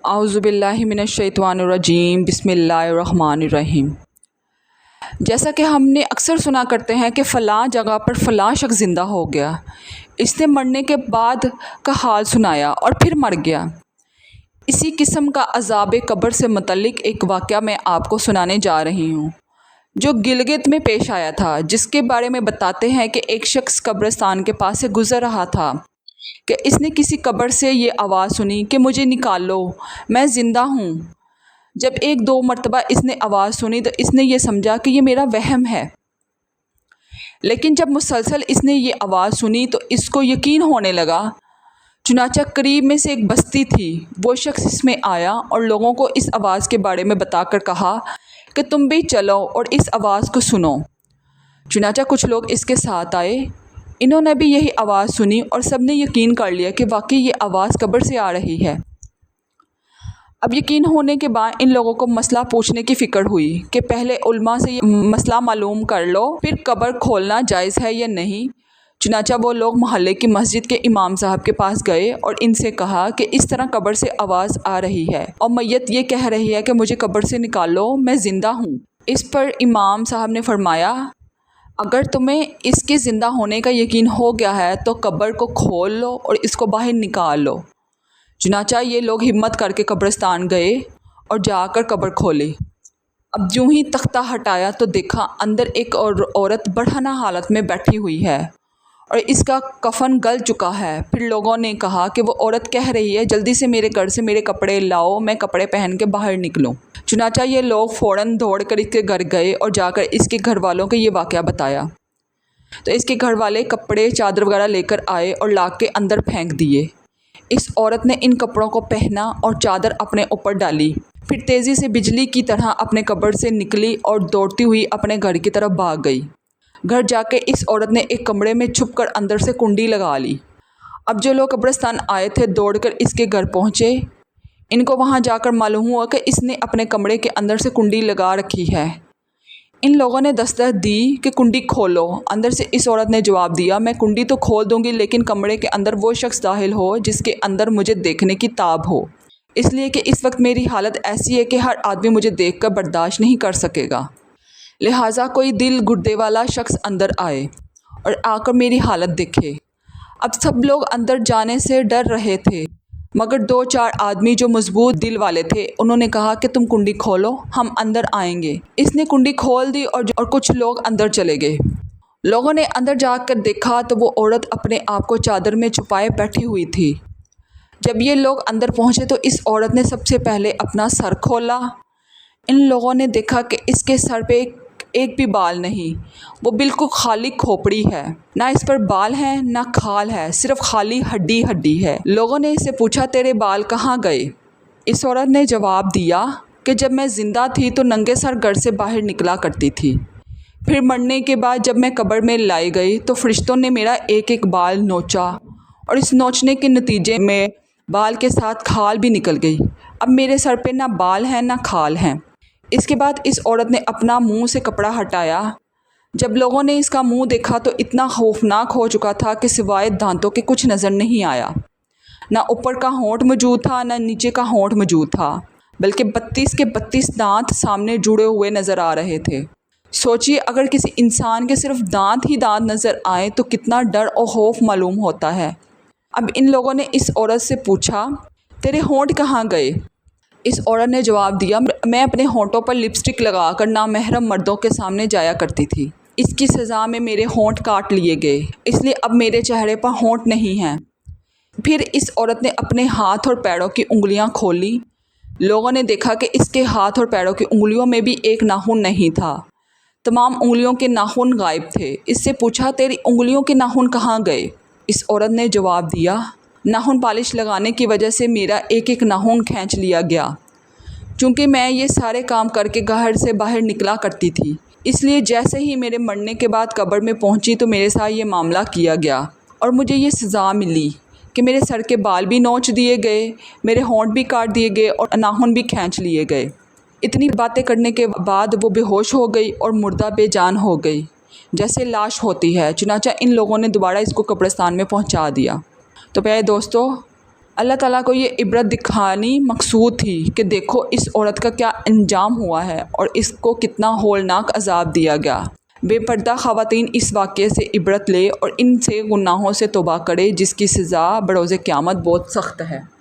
اعوذ باللہ من الشیطان الرجیم بسم اللہ الرحمن الرحیم۔ جیسا کہ ہم نے اکثر سنا کرتے ہیں کہ فلاں جگہ پر فلاں شخص زندہ ہو گیا، اس نے مرنے کے بعد کا حال سنایا اور پھر مر گیا۔ اسی قسم کا عذاب قبر سے متعلق ایک واقعہ میں آپ کو سنانے جا رہی ہوں جو گلگت میں پیش آیا تھا، جس کے بارے میں بتاتے ہیں کہ ایک شخص قبرستان کے پاس سے گزر رہا تھا کہ اس نے کسی قبر سے یہ آواز سنی کہ مجھے نکالو، میں زندہ ہوں۔ جب ایک دو مرتبہ اس نے آواز سنی تو اس نے یہ سمجھا کہ یہ میرا وہم ہے، لیکن جب مسلسل اس نے یہ آواز سنی تو اس کو یقین ہونے لگا۔ چنانچہ قریب میں سے ایک بستی تھی، وہ شخص اس میں آیا اور لوگوں کو اس آواز کے بارے میں بتا کر کہا کہ تم بھی چلو اور اس آواز کو سنو۔ چنانچہ کچھ لوگ اس کے ساتھ آئے، انہوں نے بھی یہی آواز سنی اور سب نے یقین کر لیا کہ واقعی یہ آواز قبر سے آ رہی ہے۔ اب یقین ہونے کے بعد ان لوگوں کو مسئلہ پوچھنے کی فکر ہوئی کہ پہلے علماء سے یہ مسئلہ معلوم کر لو، پھر قبر کھولنا جائز ہے یا نہیں۔ چنانچہ وہ لوگ محلے کی مسجد کے امام صاحب کے پاس گئے اور ان سے کہا کہ اس طرح قبر سے آواز آ رہی ہے اور میت یہ کہہ رہی ہے کہ مجھے قبر سے نکالو، میں زندہ ہوں۔ اس پر امام صاحب نے فرمایا، اگر تمہیں اس کے زندہ ہونے کا یقین ہو گیا ہے تو قبر کو کھول لو اور اس کو باہر نکال لو۔ چنانچہ یہ لوگ ہمت کر کے قبرستان گئے اور جا کر قبر کھولی۔ اب جوں ہی تختہ ہٹایا تو دیکھا اندر ایک عورت برہنہ حالت میں بیٹھی ہوئی ہے اور اس کا کفن گل چکا ہے۔ پھر لوگوں نے کہا کہ وہ عورت کہہ رہی ہے جلدی سے میرے گھر سے میرے کپڑے لاؤ، میں کپڑے پہن کے باہر نکلوں۔ چنانچہ یہ لوگ فوراً دوڑ کر اس کے گھر گئے اور جا کر اس کے گھر والوں کو یہ واقعہ بتایا تو اس کے گھر والے کپڑے چادر وغیرہ لے کر آئے اور لا کے اندر پھینک دیے۔ اس عورت نے ان کپڑوں کو پہنا اور چادر اپنے اوپر ڈالی، پھر تیزی سے بجلی کی طرح اپنے قبر سے نکلی اور دوڑتی ہوئی اپنے گھر کی طرف بھاگ گئی۔ گھر جا کے اس عورت نے ایک کمرے میں چھپ کر اندر سے کنڈی لگا لی۔ اب جو لوگ قبرستان آئے تھے دوڑ کر اس کے گھر پہنچے۔ ان کو وہاں جا کر معلوم ہوا کہ اس نے اپنے کمرے کے اندر سے کنڈی لگا رکھی ہے۔ ان لوگوں نے دستک دی کہ کنڈی کھولو۔ اندر سے اس عورت نے جواب دیا، میں کنڈی تو کھول دوں گی لیکن کمرے کے اندر وہ شخص داخل ہو جس کے اندر مجھے دیکھنے کی تاب ہو، اس لیے کہ اس وقت میری حالت ایسی ہے کہ ہر آدمی مجھے دیکھ کر برداشت نہیں کر سکے گا، لہٰذا کوئی دل گردے والا شخص اندر آئے اور آ کر میری حالت دیکھے۔ اب سب لوگ اندر جانے سے ڈر رہے تھے، مگر دو چار آدمی جو مضبوط دل والے تھے انہوں نے کہا کہ تم کنڈی کھولو، ہم اندر آئیں گے۔ اس نے کنڈی کھول دی اور کچھ لوگ اندر چلے گئے۔ لوگوں نے اندر جا کر دیکھا تو وہ عورت اپنے آپ کو چادر میں چھپائے بیٹھی ہوئی تھی۔ جب یہ لوگ اندر پہنچے تو اس عورت نے سب سے پہلے اپنا سر کھولا۔ ان لوگوں نے دیکھا کہ اس کے سر پہ ایک بھی بال نہیں، وہ بالکل خالی کھوپڑی ہے، نہ اس پر بال ہیں نہ کھال ہے، صرف خالی ہڈی ہڈی ہے۔ لوگوں نے اس سے پوچھا تیرے بال کہاں گئے؟ اس عورت نے جواب دیا کہ جب میں زندہ تھی تو ننگے سر گھر سے باہر نکلا کرتی تھی، پھر مرنے کے بعد جب میں قبر میں لائی گئی تو فرشتوں نے میرا ایک ایک بال نوچا اور اس نوچنے کے نتیجے میں بال کے ساتھ کھال بھی نکل گئی۔ اب میرے سر پہ نہ بال ہیں نہ کھال ہیں۔ اس کے بعد اس عورت نے اپنا منہ سے کپڑا ہٹایا۔ جب لوگوں نے اس کا منہ دیکھا تو اتنا خوفناک ہو چکا تھا کہ سوائے دانتوں کے کچھ نظر نہیں آیا، نہ اوپر کا ہونٹ موجود تھا نہ نیچے کا ہونٹ موجود تھا، بلکہ 32 کے 32 دانت سامنے جڑے ہوئے نظر آ رہے تھے۔ سوچئے اگر کسی انسان کے صرف دانت ہی دانت نظر آئیں تو کتنا ڈر اور خوف معلوم ہوتا ہے۔ اب ان لوگوں نے اس عورت سے پوچھا تیرے ہونٹ کہاں گئے؟ اس عورت نے جواب دیا، میں اپنے ہونٹوں پر لپسٹک لگا کر نامحرم مردوں کے سامنے جایا کرتی تھی، اس کی سزا میں میرے ہونٹ کاٹ لیے گئے، اس لیے اب میرے چہرے پر ہونٹ نہیں ہیں۔ پھر اس عورت نے اپنے ہاتھ اور پیروں کی انگلیاں کھولی۔ لوگوں نے دیکھا کہ اس کے ہاتھ اور پیروں کی انگلیوں میں بھی ایک ناخن نہیں تھا، تمام انگلیوں کے ناخن غائب تھے۔ اس سے پوچھا تیری انگلیوں کے ناخن کہاں گئے؟ اس عورت نے جواب دیا، ناخن پالش لگانے کی وجہ سے میرا ایک ایک ناخن کھینچ لیا گیا، چونکہ میں یہ سارے کام کر کے گھر سے باہر نکلا کرتی تھی، اس لیے جیسے ہی میرے مرنے کے بعد قبر میں پہنچی تو میرے ساتھ یہ معاملہ کیا گیا اور مجھے یہ سزا ملی کہ میرے سر کے بال بھی نوچ دیے گئے، میرے ہونٹ بھی کاٹ دیے گئے اور ناخن بھی کھینچ لیے گئے۔ اتنی باتیں کرنے کے بعد وہ بے ہوش ہو گئی اور مردہ بے جان ہو گئی جیسے لاش ہوتی ہے۔ چنانچہ ان لوگوں نے دوبارہ اس کو قبرستان میں پہنچا دیا۔ تو پیارے دوستو، اللہ تعالیٰ کو یہ عبرت دکھانی مقصود تھی کہ دیکھو اس عورت کا کیا انجام ہوا ہے اور اس کو کتنا ہولناک عذاب دیا گیا۔ بے پردہ خواتین اس واقعے سے عبرت لے اور ان سے گناہوں سے توبہ کرے جس کی سزا بروز قیامت بہت سخت ہے۔